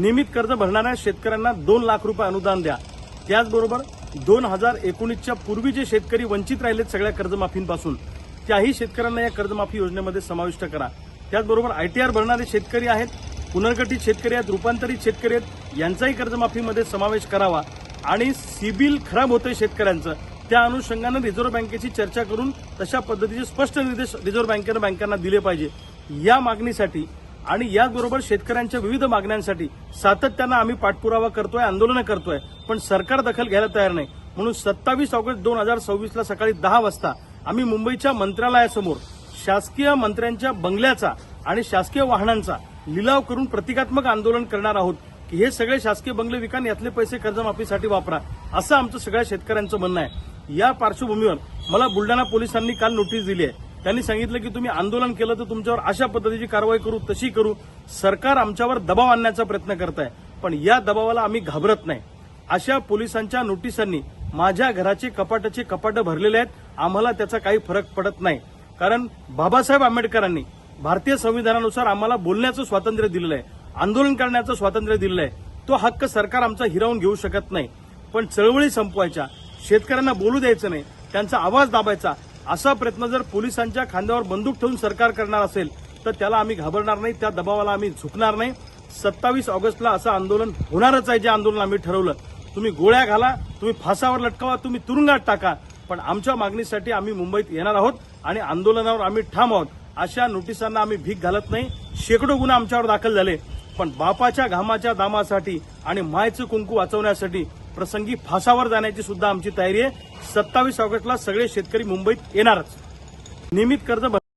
नियमित कर्ज भरणाऱ्या शेतकऱ्यांना 2 लाख रुपये अनुदान द्या। त्याचबरोबर 2019च्या पूर्वी जे शेतकरी वंचित राहिलेत सगळ्या कर्जमाफींपासून त्याही शेतकऱ्यांना या कर्जमाफी योजनेमध्ये समाविष्ट करा। त्याचबरोबर आयटीआर भरणारे शेतकरी आहेत, पुनर्गठित शेतकरी आहेत, रूपांतरित शेतकरी आहेत, यांचाही कर्जमाफीमध्ये समावेश करावा। आणि सिबिल खराब होतंय शेतकऱ्यांचं, त्या अनुषंगाने रिझर्व्ह बँकेची चर्चा करून तशा पद्धतीचे स्पष्ट निर्देश रिझर्व्ह बँकेनं बँकांना दिले पाहिजे। या मागणीसाठी आणि याचबरोबर शेतकऱ्यांच्या विविध मागण्यांसाठी सातत्यानं आम्ही पाठपुरावा करतोय, आंदोलनं करतोय, पण सरकार दखल घ्यायला तयार नाही। म्हणून 27 ऑगस्ट 2026ला सकाळी 10 वाजता आम्ही मुंबईच्या मंत्रालयासमोर शासकीय मंत्र्यांच्या बंगल्याचा आणि शासकीय वाहनांचा लिलाव करून प्रतिकात्मक आंदोलन करणार आहोत की हे सगळे शासकीय बंगले विका, यातले पैसे कर्जमाफीसाठी वापरा, असं आमचं सगळ्या शेतकऱ्यांचं म्हणणं आहे। या पार्श्वभूमीवर मला बुलढाणा पोलिसांनी काल नोटीस दिली आहे। त्यांनी सांगितलं की तुम्ही आंदोलन केलं तर तुमच्यावर अशा पद्धतीची कारवाई करू, तशी करू। सरकार आमच्यावर दबाव आणण्याचा प्रयत्न करत आहे, पण या दबावाला आम्ही घाबरत नाही। अशा पोलिसांच्या नोटिसांनी माझ्या घराचे कपाटाचे कपाट भरलेले आहेत, आम्हाला त्याचा काही फरक पडत नाही। कारण बाबासाहेब आंबेडकरांनी भारतीय संविधानानुसार आम्हाला बोलण्याचं स्वातंत्र्य दिलेलं आहे, आंदोलन करण्याचं स्वातंत्र्य दिलेलं आहे। तो हक्क सरकार आमचा हिरावून घेऊ शकत नाही। पण चळवळी संपवायच्या, शेतकऱ्यांना बोलू द्यायचं नाही, त्यांचा आवाज दाबायचा, असा प्रयत्न जर पोलिसांच्या खांद्यावर बंदूक ठेवून सरकार करणार असेल तर त्याला आम्ही घाबरणार नाही, त्या दबावाला आम्ही झुकणार नाही। 27 ऑगस्टला असं आंदोलन होणारच आहे, जे आंदोलन आम्ही ठरवलं। तुम्ही गोळ्या घाला, तुम्ही फासावर लटकावा, तुम्ही तुरुंगात टाका, पण आमच्या मागणीसाठी आम्ही मुंबईत येणार आहोत आणि आंदोलनावर आम्ही ठाम आहोत। अशा नोटिसांना आम्ही भीक घालत नाही। शेकडो गुन्हे आमच्यावर दाखल झाले, पण बापाच्या घामाच्या दामासाठी आणि मायचं कुंकू वाचवण्यासाठी प्रसंगी फासावर जाण्याची सुद्धा आमची तयारी आहे। 27 ऑगस्टला सगळे शेतकरी मुंबईत येणारच। नियमित कर्ज